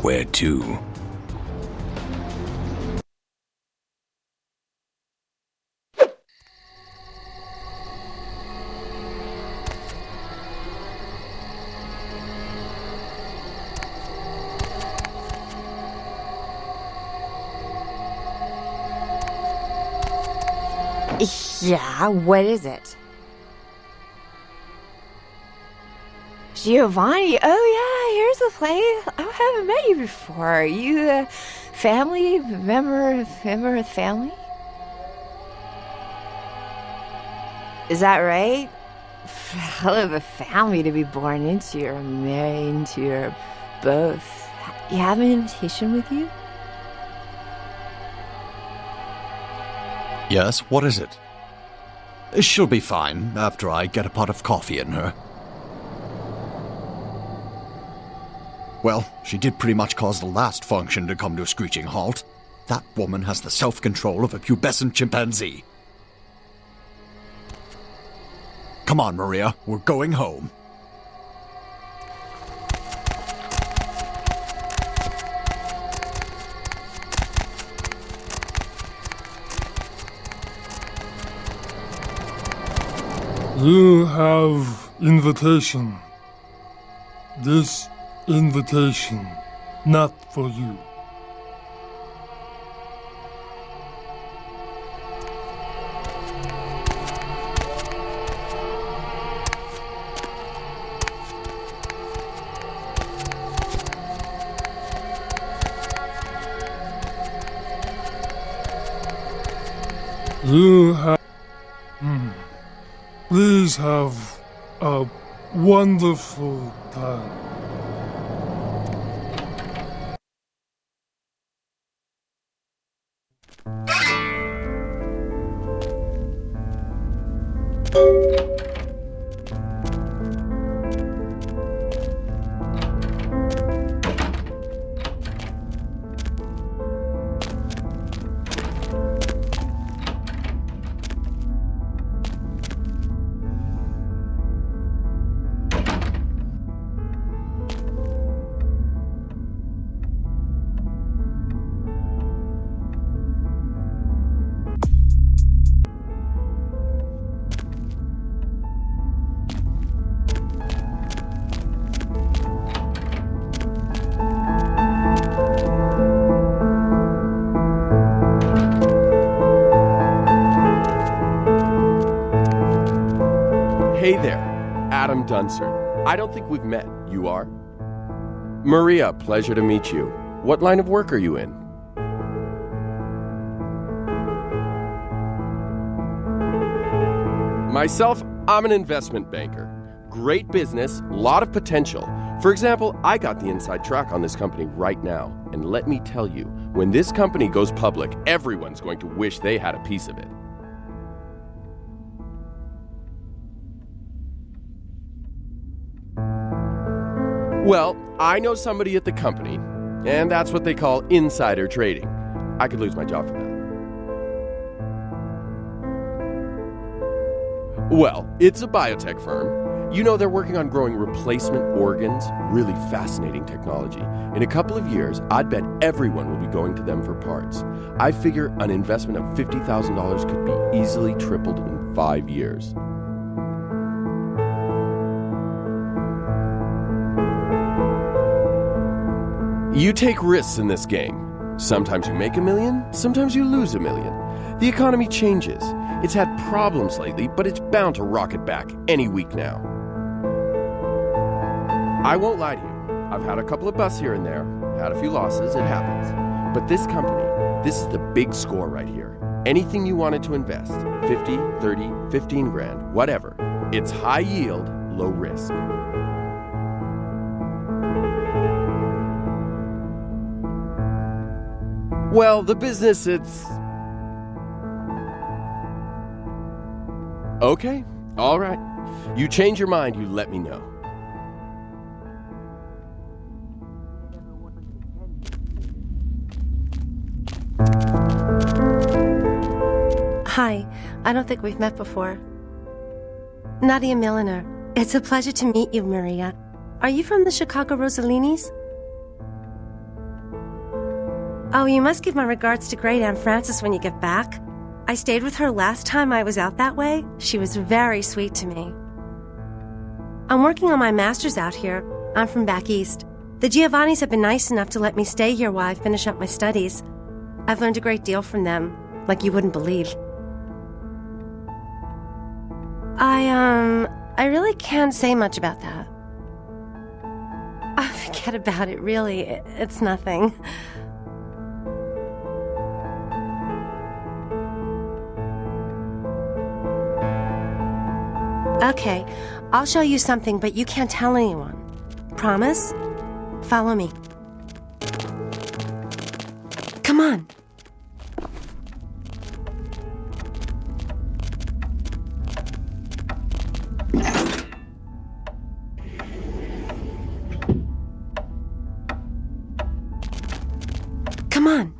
Where to? Yeah, what is it? Giovanni, oh yeah, here's the place. I haven't met you before. You, family? Member of the family? Is that right? Hell of a family to be born into or married into or both. You have an invitation with you? Yes, what is it? She'll be fine after I get a pot of coffee in her. Well, she did pretty much cause the last function to come to a screeching halt. That woman has the self-control of a pubescent chimpanzee. Come on, Maria, we're going home. You have invitation. This invitation, not for you. You have... Please have a wonderful time. Hey there, Adam Dunsern. I don't think we've met. You are? Maria, pleasure to meet you. What line of work are you in? Myself, I'm an investment banker. Great business, lot of potential. For example, I got the inside track on this company right now. And let me tell you, when this company goes public, everyone's going to wish they had a piece of it. Well, I know somebody at the company, and that's what they call insider trading. I could lose my job for that. Well, it's a biotech firm. You know, they're working on growing replacement organs, really fascinating technology. In a couple of years, I'd bet everyone will be going to them for parts. I figure an investment of $50,000 could be easily tripled in 5 years. You take risks in this game. Sometimes you make $1 million, sometimes you lose $1 million. The economy changes. It's had problems lately, but it's bound to rocket back any week now. I won't lie to you. I've had a couple of busts here and there, had a few losses, it happens. But this company, this is the big score right here. Anything you wanted to invest, 50, 30, 15 grand, whatever. It's high yield, low risk. Well, the business, it's... Okay, all right. You change your mind, you let me know. Hi, I don't think we've met before. Nadia Milliner. It's a pleasure to meet you, Maria. Are you from the Chicago Rosallinis? Oh, you must give my regards to Great Aunt Frances when you get back. I stayed with her last time I was out that way. She was very sweet to me. I'm working on my master's out here. I'm from back east. The Giovannis have been nice enough to let me stay here while I finish up my studies. I've learned a great deal from them, like you wouldn't believe. I really can't say much about that. Oh, forget about it, really. It's nothing. Okay, I'll show you something, but you can't tell anyone. Promise? Follow me. Come on. Come on.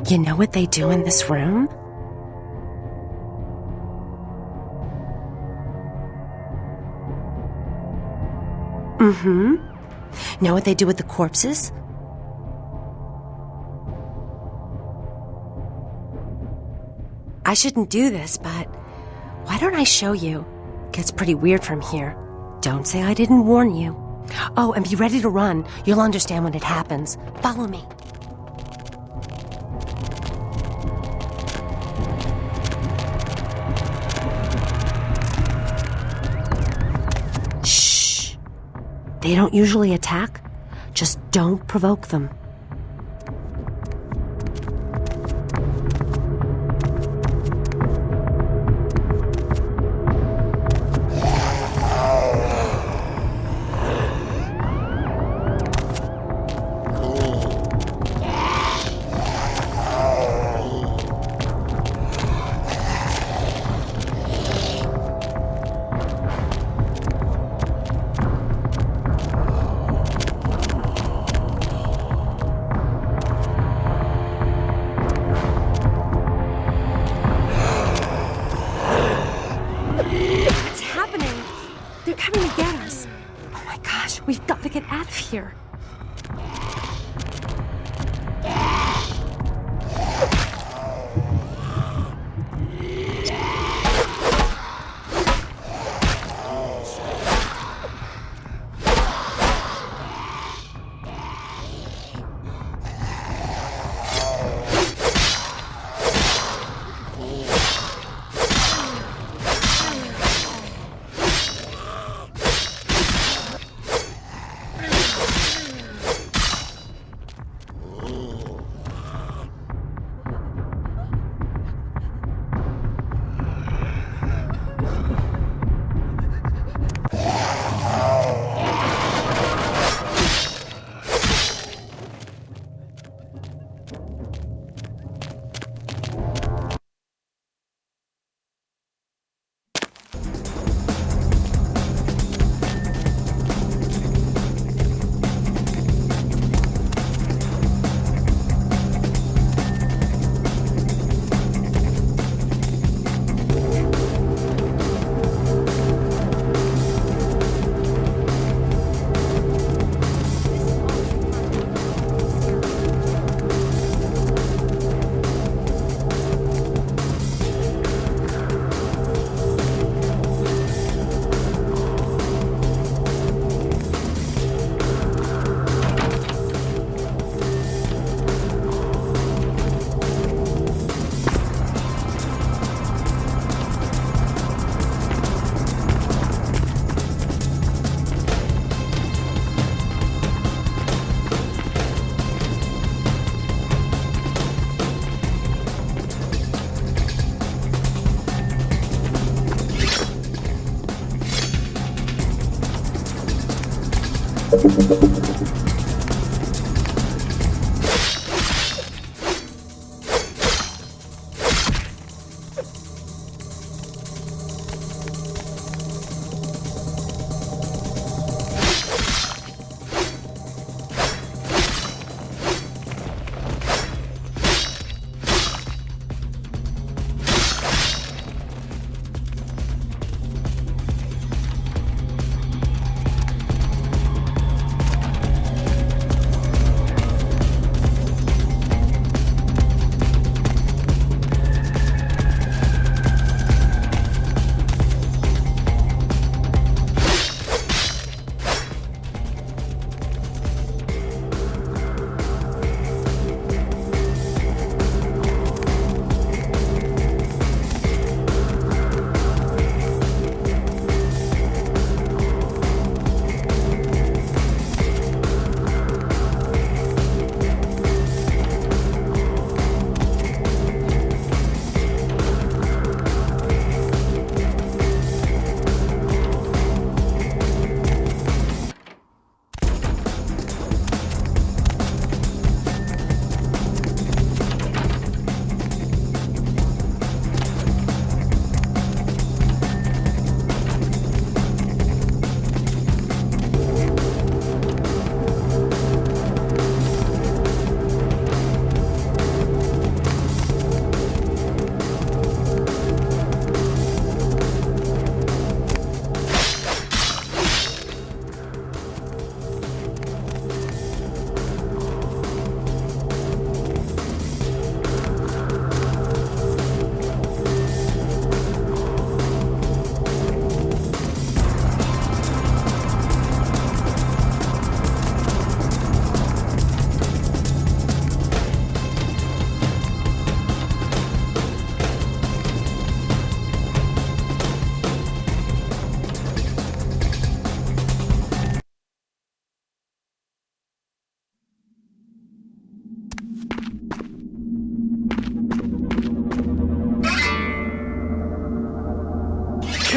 You know what they do in this room? Mm-hmm. Know what they do with the corpses? I shouldn't do this, but why don't I show you? Gets pretty weird from here. Don't say I didn't warn you. Oh, and be ready to run. You'll understand when it happens. Follow me. They don't usually attack. Just don't provoke them. We've got to get out of here.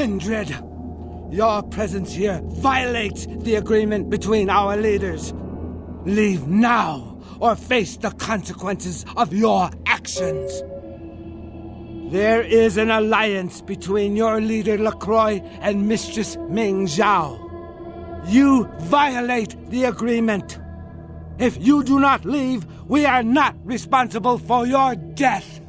Kindred, your presence here violates the agreement between our leaders. Leave now or face the consequences of your actions. There is an alliance between your leader Lacroix and Mistress Ming Zhao. You violate the agreement. If you do not leave, we are not responsible for your death.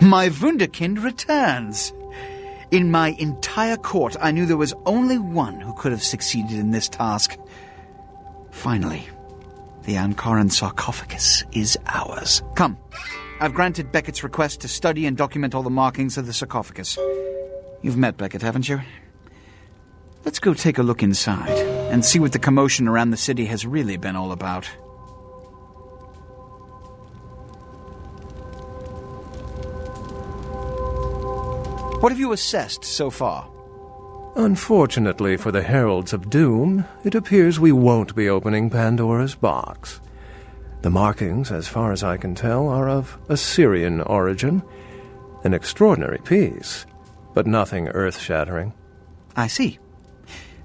My Wunderkind returns. In my entire court, I knew there was only one who could have succeeded in this task. Finally, the Ankaran sarcophagus is ours. Come, I've granted Beckett's request to study and document all the markings of the sarcophagus. You've met Beckett, haven't you? Let's go take a look inside and see what the commotion around the city has really been all about. What have you assessed so far? Unfortunately for the Heralds of Doom, it appears we won't be opening Pandora's box. The markings, as far as I can tell, are of Assyrian origin. An extraordinary piece, but nothing earth-shattering. I see.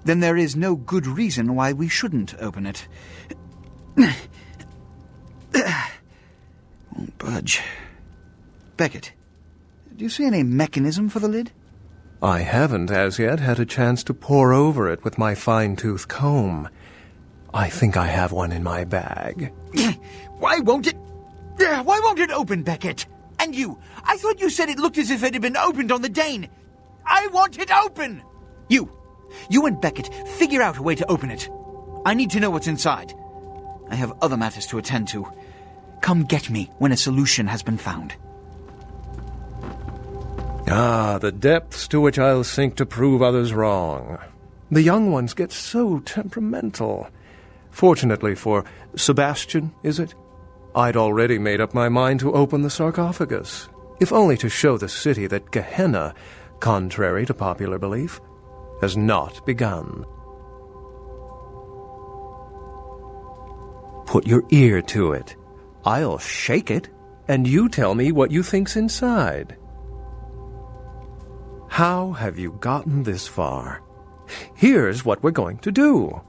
Then there is no good reason why we shouldn't open it. Won't budge. Beckett, do you see any mechanism for the lid? I haven't as yet had a chance to pore over it with my fine-tooth comb. I think I have one in my bag. Why won't it open, Beckett? And you, I thought you said it looked as if it had been opened on the Dane. I want it open! You and Beckett, figure out a way to open it. I need to know what's inside. I have other matters to attend to. Come get me when a solution has been found. Ah, the depths to which I'll sink to prove others wrong. The young ones get so temperamental. Fortunately for Sebastian, is it? I'd already made up my mind to open the sarcophagus, if only to show the city that Gehenna, contrary to popular belief, has not begun. Put your ear to it. I'll shake it, and you tell me what you think's inside. How have you gotten this far? Here's what we're going to do.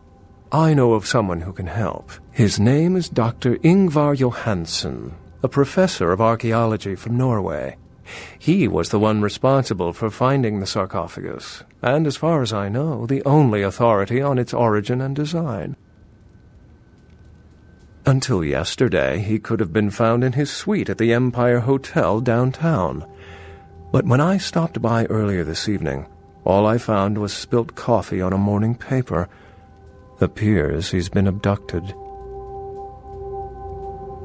I know of someone who can help. His name is Dr. Ingvar Johansen, a professor of archaeology from Norway. He was the one responsible for finding the sarcophagus, and as far as I know, the only authority on its origin and design. Until yesterday, he could have been found in his suite at the Empire Hotel downtown. But when I stopped by earlier this evening, all I found was spilt coffee on a morning paper. Appears he's been abducted.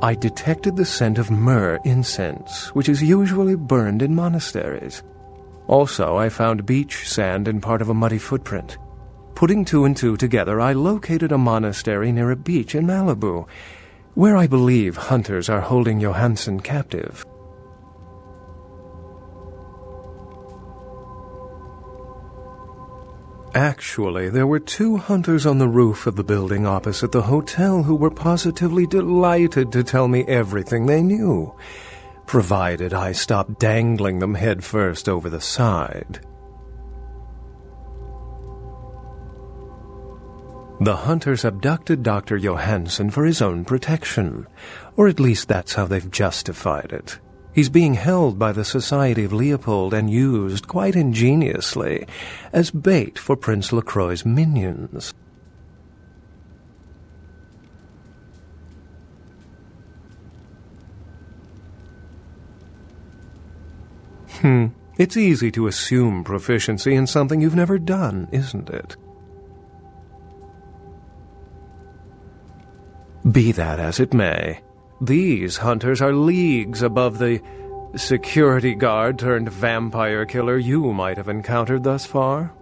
I detected the scent of myrrh incense, which is usually burned in monasteries. Also, I found beach sand in part of a muddy footprint. Putting two and two together, I located a monastery near a beach in Malibu, where I believe hunters are holding Johansen captive. Actually, there were 2 hunters on the roof of the building opposite the hotel who were positively delighted to tell me everything they knew, provided I stopped dangling them head first over the side. The hunters abducted Dr. Johansen for his own protection, or at least that's how they've justified it. He's being held by the Society of Leopold and used, quite ingeniously, as bait for Prince Lacroix's minions. It's easy to assume proficiency in something you've never done, isn't it? Be that as it may, these hunters are leagues above the security guard turned vampire killer you might have encountered thus far.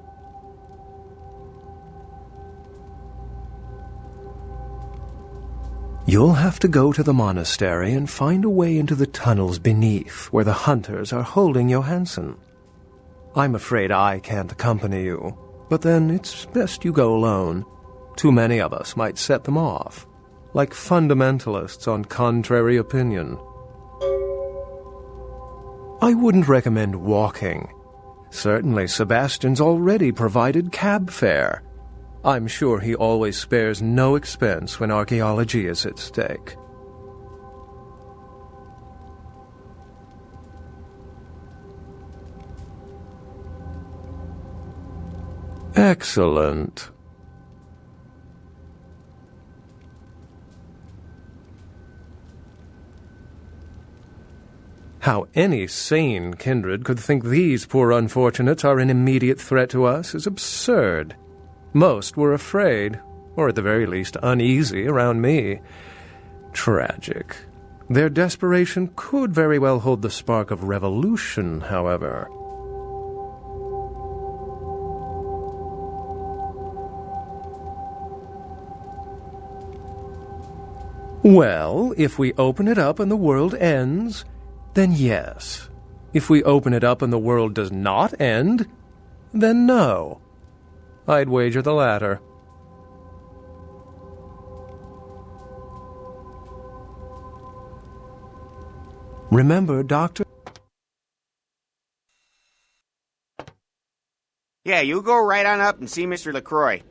You'll have to go to the monastery and find a way into the tunnels beneath where the hunters are holding Johansen. I'm afraid I can't accompany you, but then it's best you go alone. Too many of us might set them off, like fundamentalists on contrary opinion. I wouldn't recommend walking. Certainly Sebastian's already provided cab fare. I'm sure he always spares no expense when archaeology is at stake. Excellent. How any sane kindred could think these poor unfortunates are an immediate threat to us is absurd. Most were afraid, or at the very least uneasy, around me. Tragic. Their desperation could very well hold the spark of revolution, however. Well, if we open it up and the world ends, then yes. If we open it up and the world does not end, then no. I'd wager the latter. Remember, Doctor? Yeah, you go right on up and see Mr. Lacroix.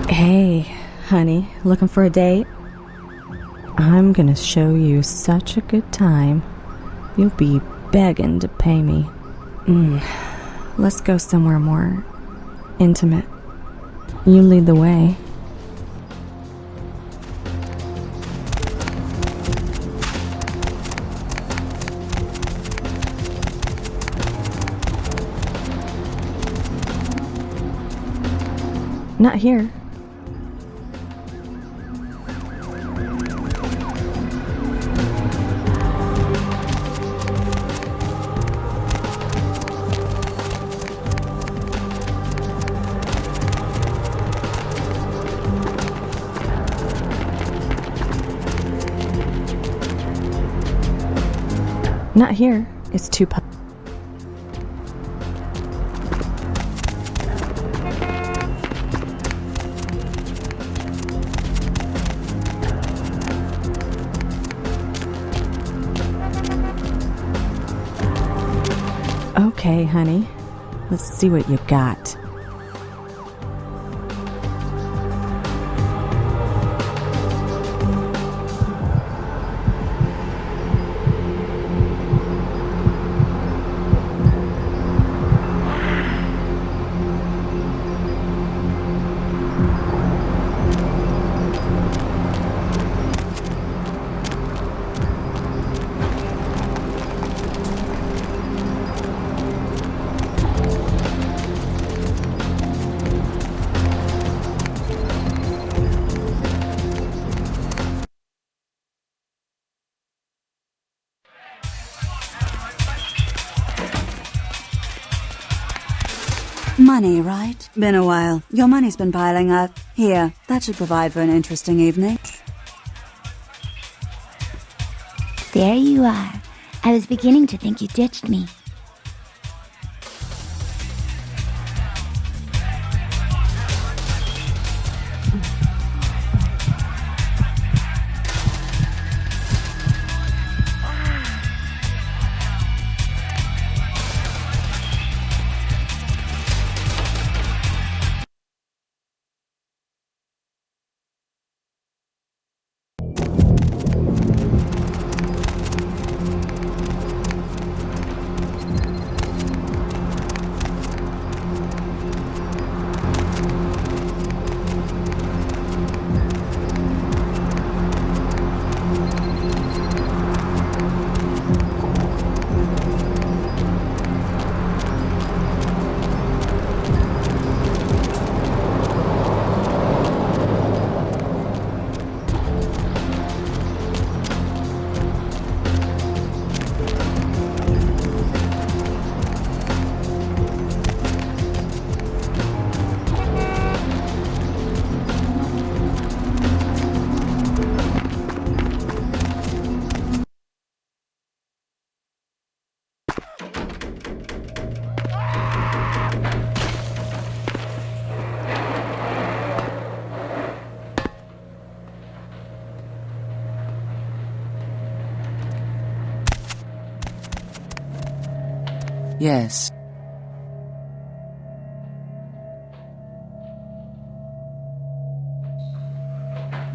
Hey, honey, looking for a date? I'm gonna show you such a good time. You'll be begging to pay me. Let's go somewhere more intimate. You lead the way. Not here. Not here. It's too public. Okay, honey. Let's see what you got. Money, right? Been a while. Your money's been piling up. Here, that should provide for an interesting evening. There you are. I was beginning to think you ditched me. Yes.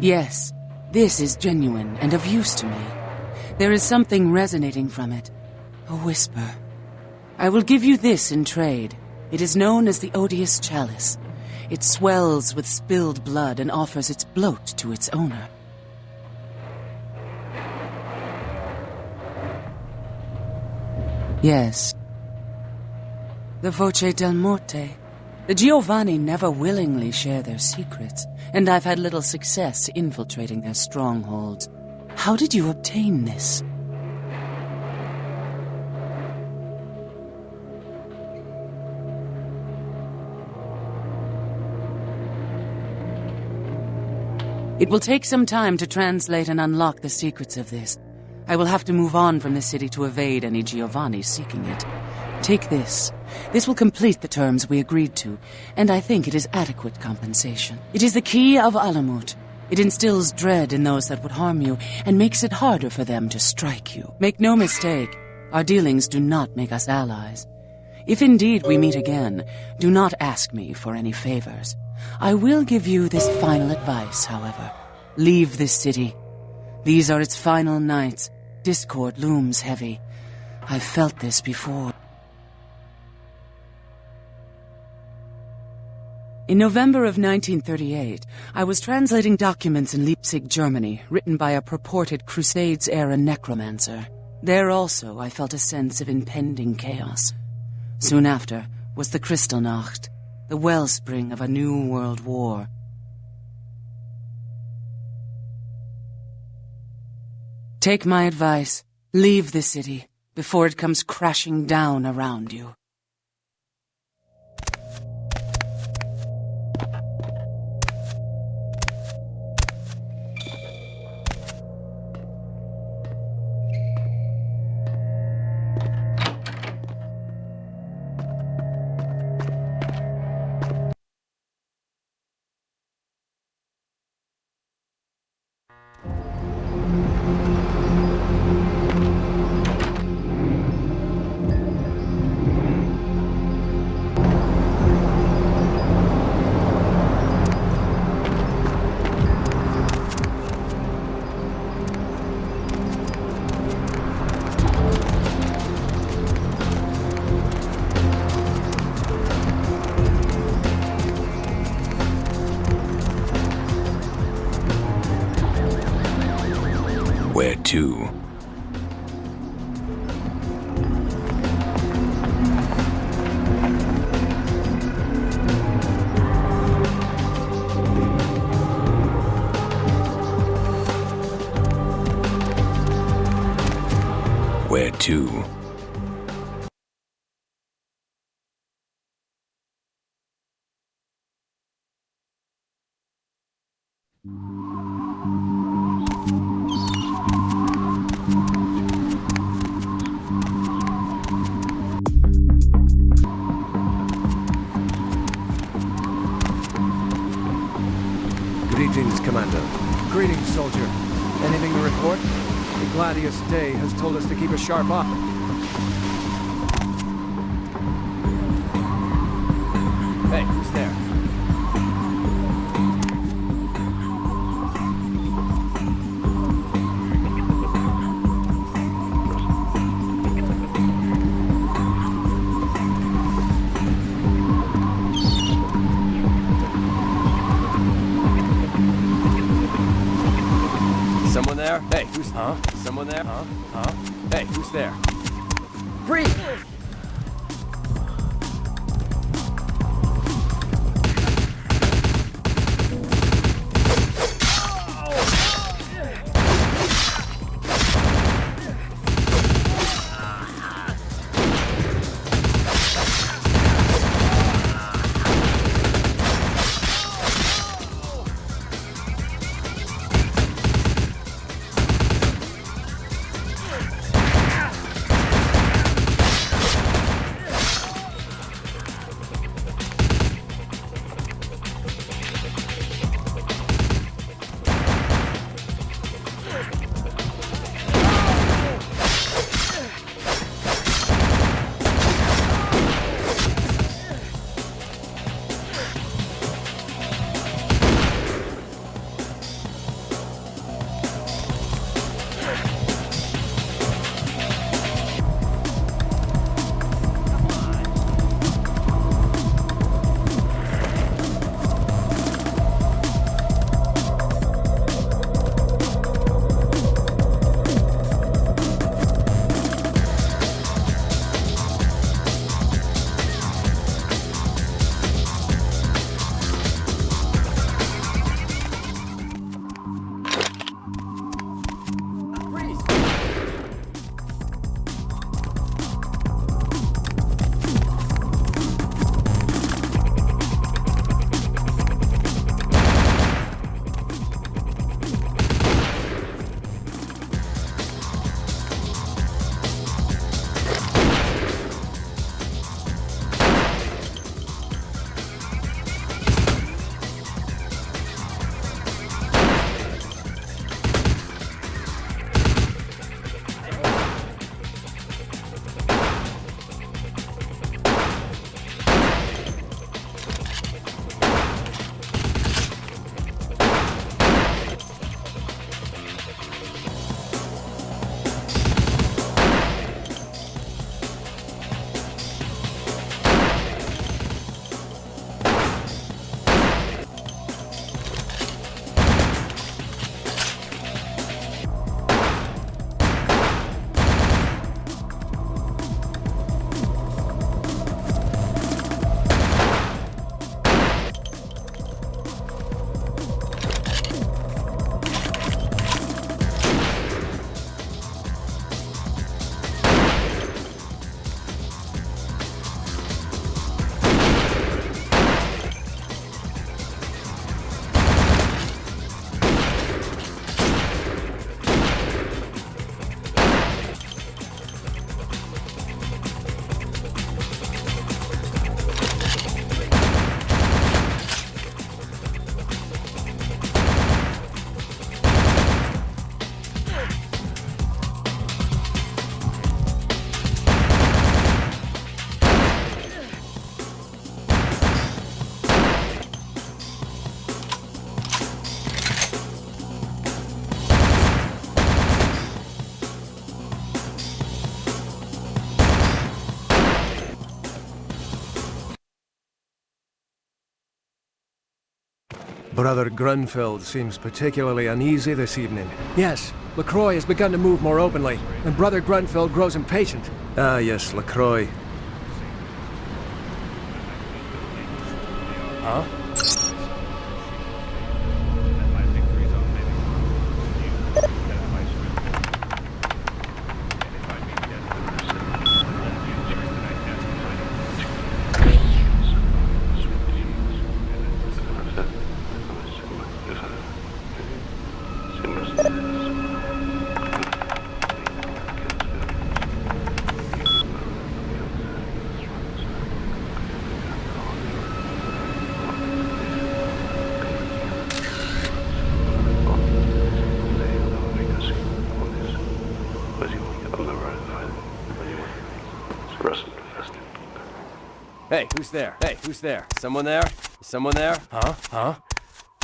Yes. This is genuine and of use to me. There is something resonating from it. A whisper. I will give you this in trade. It is known as the Odious Chalice. It swells with spilled blood and offers its bloat to its owner. Yes. The Voce del Morte. The Giovanni never willingly share their secrets, and I've had little success infiltrating their strongholds. How did you obtain this? It will take some time to translate and unlock the secrets of this. I will have to move on from the city to evade any Giovanni seeking it. Take this. This will complete the terms we agreed to, and I think it is adequate compensation. It is the key of Alamut. It instills dread in those that would harm you, and makes it harder for them to strike you. Make no mistake, our dealings do not make us allies. If indeed we meet again, do not ask me for any favors. I will give you this final advice, however. Leave this city. These are its final nights. Discord looms heavy. I've felt this before. In November of 1938, I was translating documents in Leipzig, Germany, written by a purported Crusades-era necromancer. There also I felt a sense of impending chaos. Soon after was the Kristallnacht, the wellspring of a new world war. Take my advice. Leave the city before it comes crashing down around you. Where to? Where to? Greetings, Commander. Greetings, soldier. Anything to report? The Gladius Day has told us to keep a sharp eye. Hey, who's there? Someone there? Hey, who's... Huh? Someone there? Huh? Huh? Hey, who's there? Breathe! Brother Grunfeld seems particularly uneasy this evening. Yes, Lacroix has begun to move more openly, and Brother Grunfeld grows impatient. Ah, yes, Lacroix. Huh? Hey, who's there? Hey, who's there? Someone there? Someone there? Huh? Huh?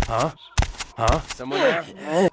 Huh? Huh? Someone there?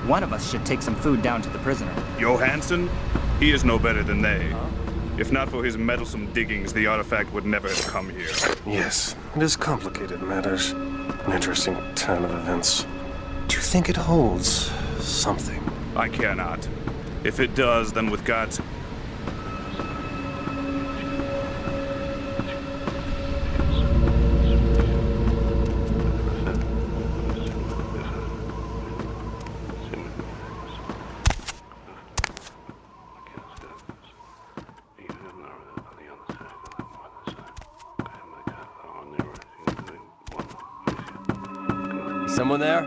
One of us should take some food down to the prisoner. Johansen? He is no better than they. If not for his meddlesome diggings, the artifact would never have come here. Yes, it is complicated matters. An interesting turn of events. Do you think it holds something? I cannot. If it does, then with God's... Someone there?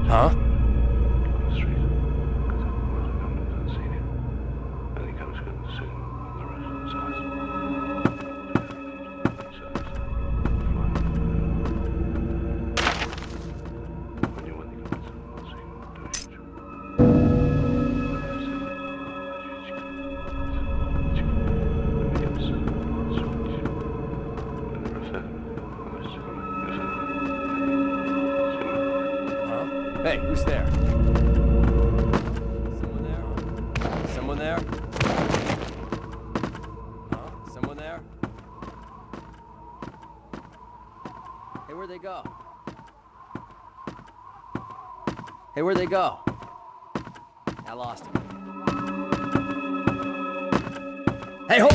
Huh? Hey, who's there? Someone there? Someone there? Huh? Someone there? Hey, where'd they go? Hey, where'd they go? I lost him. Hey, hold!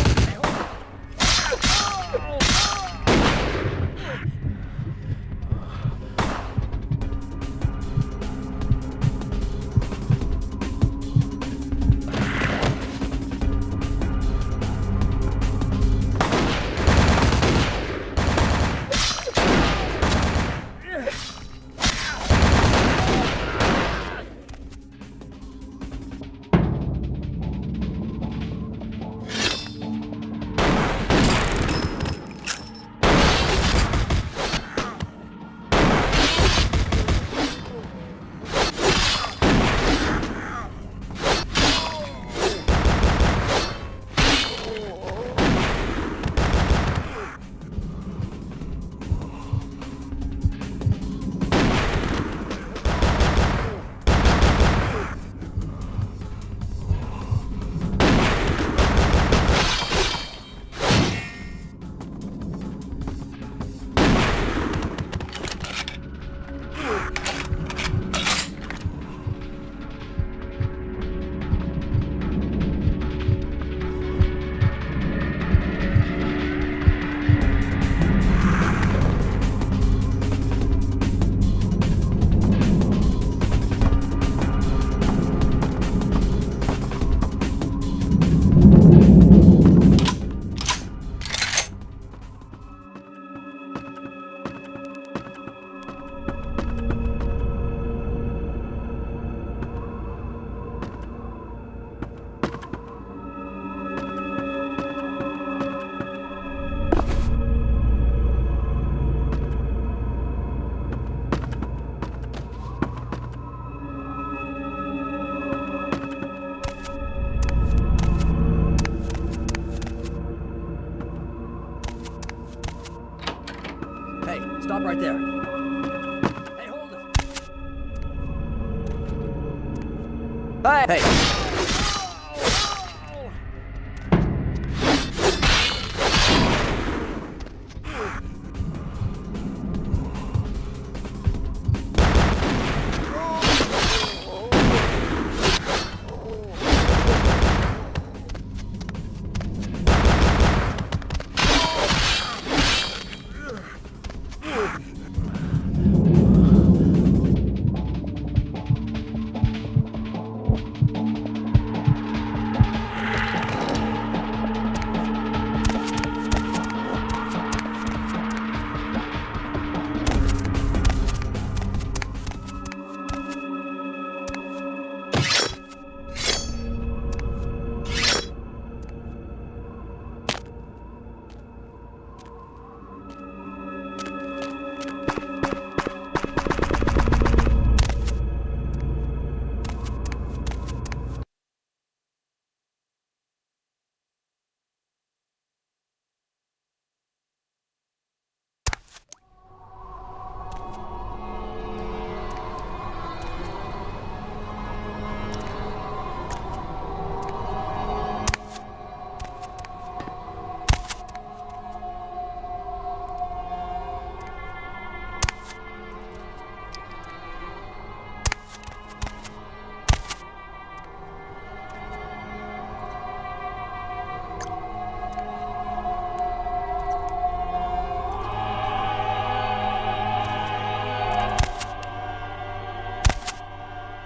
Stop right there. Hey, hold it. Hey! Hey!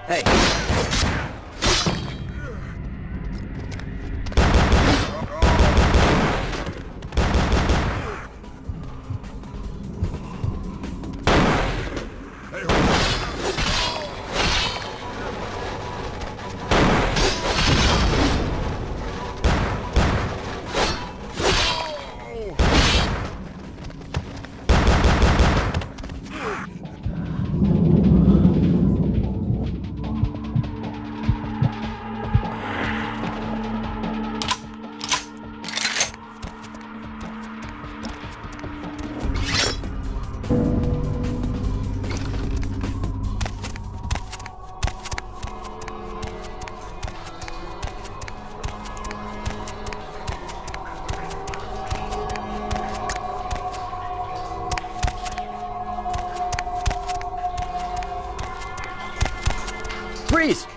Hey. Freeze!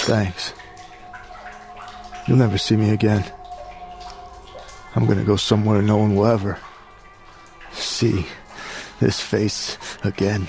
Thanks. You'll never see me again. I'm gonna go somewhere no one will ever see this face again.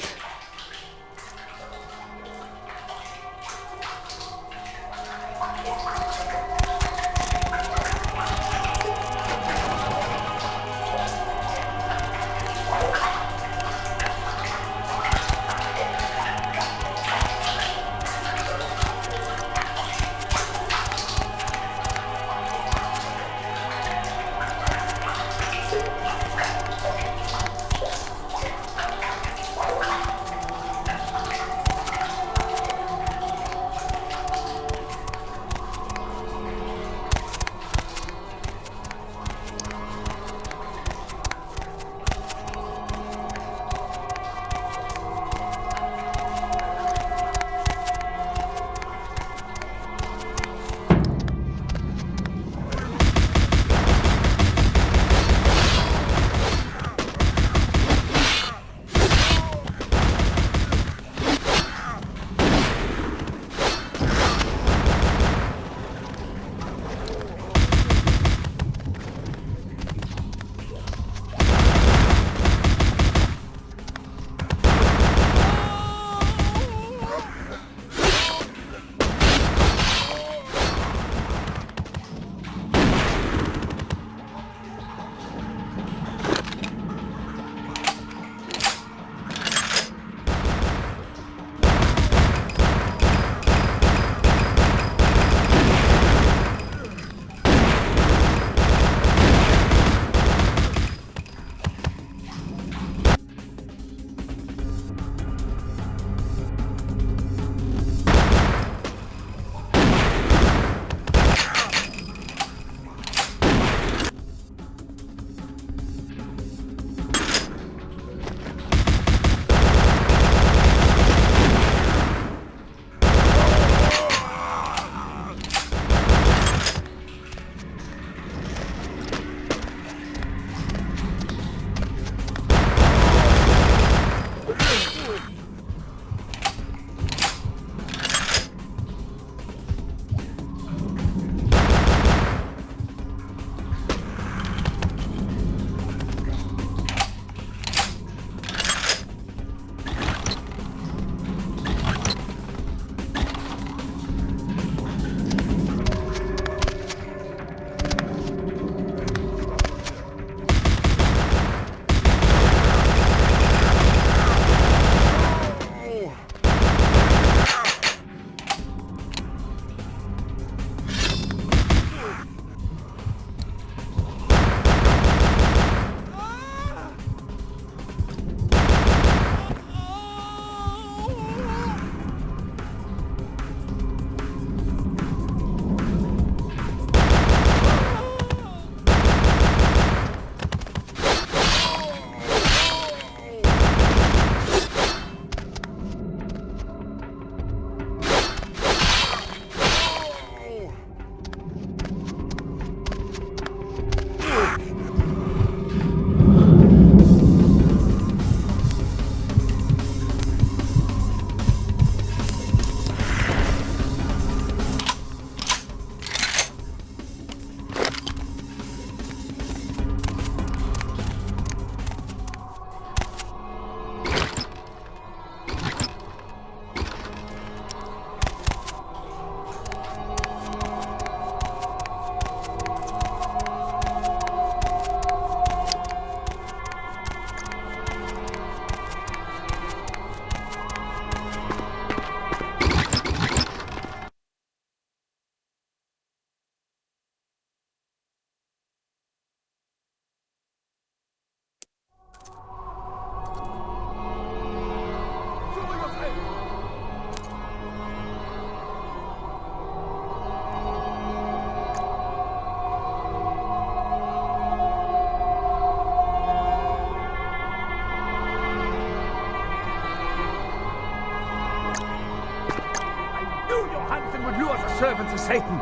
man would lure the servants of Satan.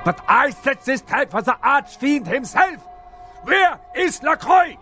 But I set this trap for the archfiend himself. Where is Lacroix?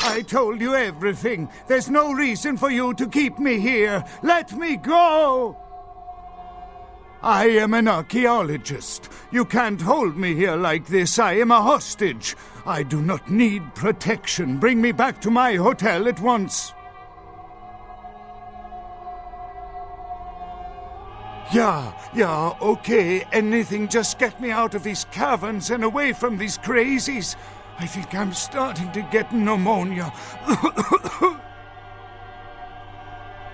I told you everything. There's no reason for you to keep me here. Let me go! I am an archaeologist. You can't hold me here like this. I am a hostage. I do not need protection. Bring me back to my hotel at once. Yeah, okay. Anything, just get me out of these caverns and away from these crazies. I think I'm starting to get pneumonia.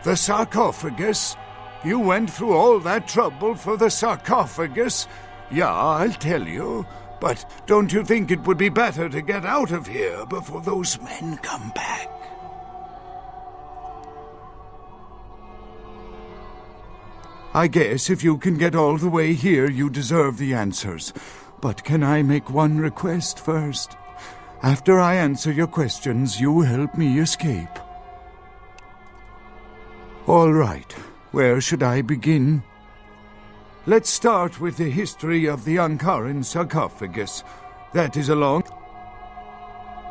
The sarcophagus? You went through all that trouble for the sarcophagus? Yeah, I'll tell you. But don't you think it would be better to get out of here before those men come back? I guess if you can get all the way here, you deserve the answers. But can I make one request first? After I answer your questions, you help me escape. All right. Where should I begin? Let's start with the history of the Ankaran sarcophagus. That is a long...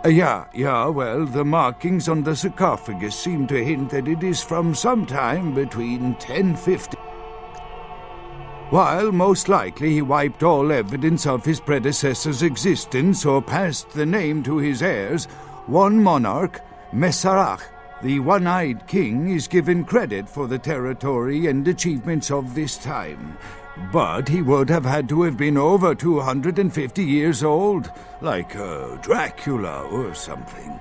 well, the markings on the sarcophagus seem to hint that it is from sometime between 1050... While most likely he wiped all evidence of his predecessor's existence or passed the name to his heirs, one monarch, Mesarach The One-Eyed King is given credit for the territory and achievements of this time, but he would have had to have been over 250 years old, like Dracula or something.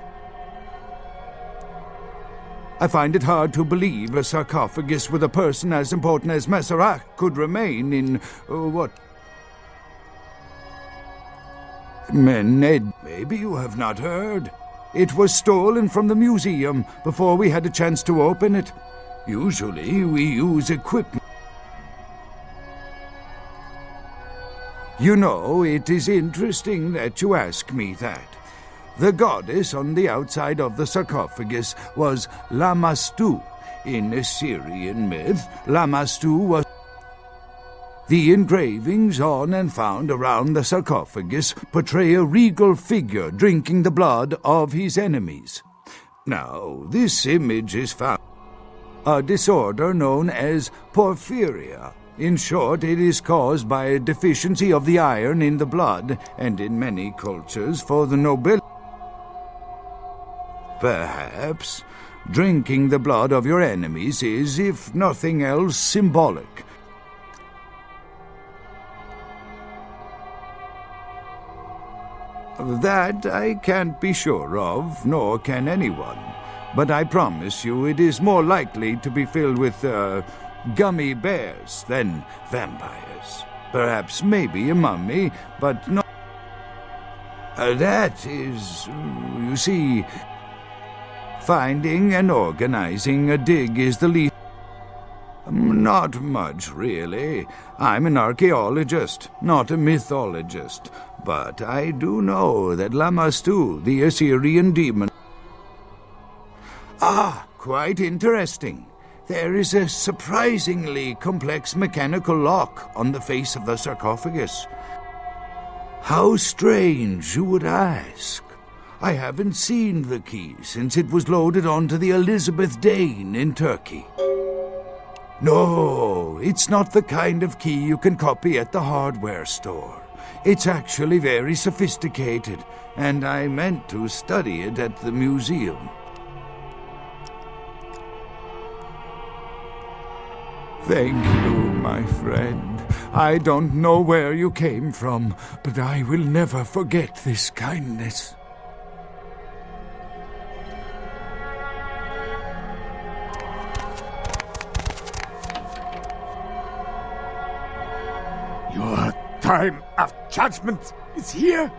I find it hard to believe a sarcophagus with a person as important as Masquerade could remain in, Ned, maybe you have not heard. It was stolen from the museum before we had a chance to open it. Usually we use equipment. You know, it is interesting that you ask me that. The goddess on the outside of the sarcophagus was Lamashtu. In Assyrian myth, Lamashtu was... The engravings on and found around the sarcophagus portray a regal figure drinking the blood of his enemies. Now, this image is found a disorder known as porphyria. In short, it is caused by a deficiency of the iron in the blood, and in many cultures for the nobility. Perhaps drinking the blood of your enemies is, if nothing else, symbolic. That I can't be sure of, nor can anyone. But I promise you it is more likely to be filled with, gummy bears than vampires. Perhaps maybe a mummy, but not... that is, you see... Finding and organizing a dig is the least... Not much, really. I'm an archaeologist, not a mythologist. But I do know that Lamashtu, the Assyrian demon... Ah, quite interesting. There is a surprisingly complex mechanical lock on the face of the sarcophagus. How strange, you would ask. I haven't seen the key since it was loaded onto the Elizabeth Dane in Turkey. No, it's not the kind of key you can copy at the hardware store. It's actually very sophisticated, and I meant to study it at the museum. Thank you, my friend. I don't know where you came from, but I will never forget this kindness. Your time of judgment is here.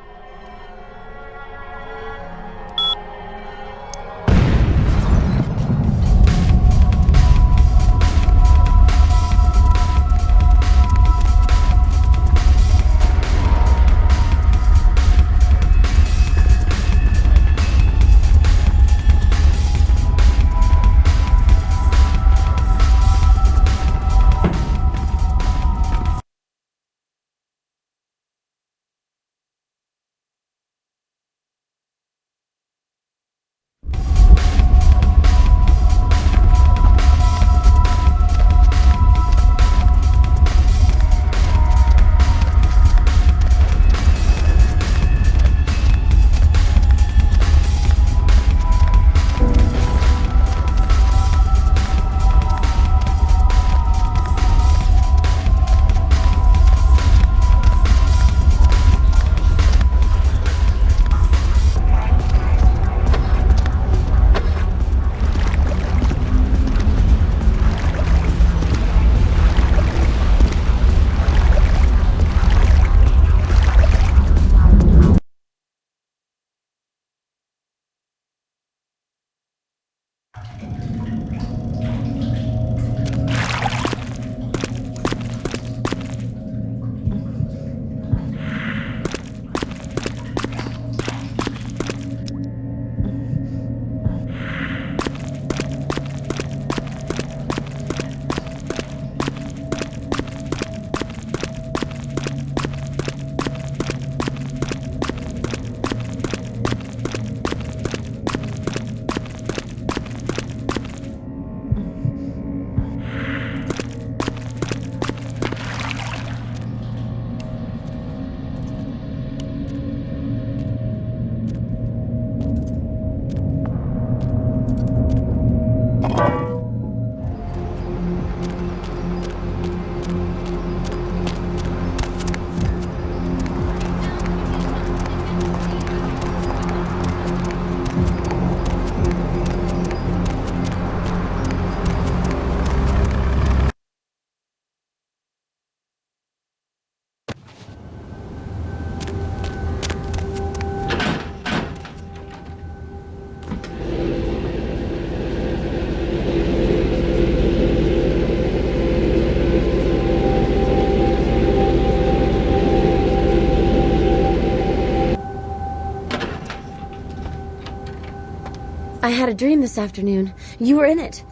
had a dream this afternoon. You were in it.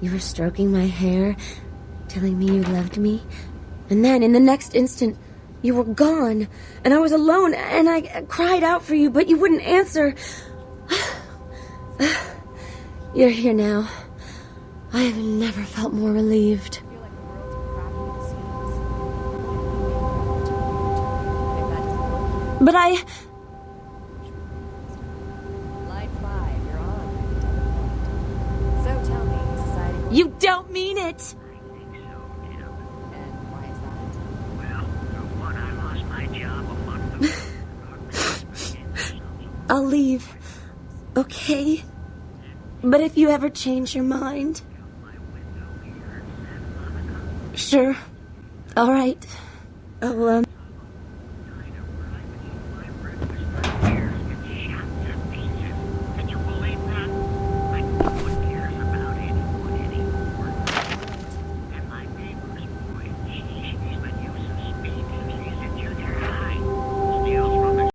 You were stroking my hair, telling me you loved me. And then, in the next instant, you were gone. And I was alone, and I cried out for you, but you wouldn't answer. You're here now. I have never felt more relieved. But I... Line 5, you're on. So tell me, society... You don't mean it! And why is that? Well, for one, I lost my job a month ago. I'll leave, okay? But if you ever change your mind... Sure. All right.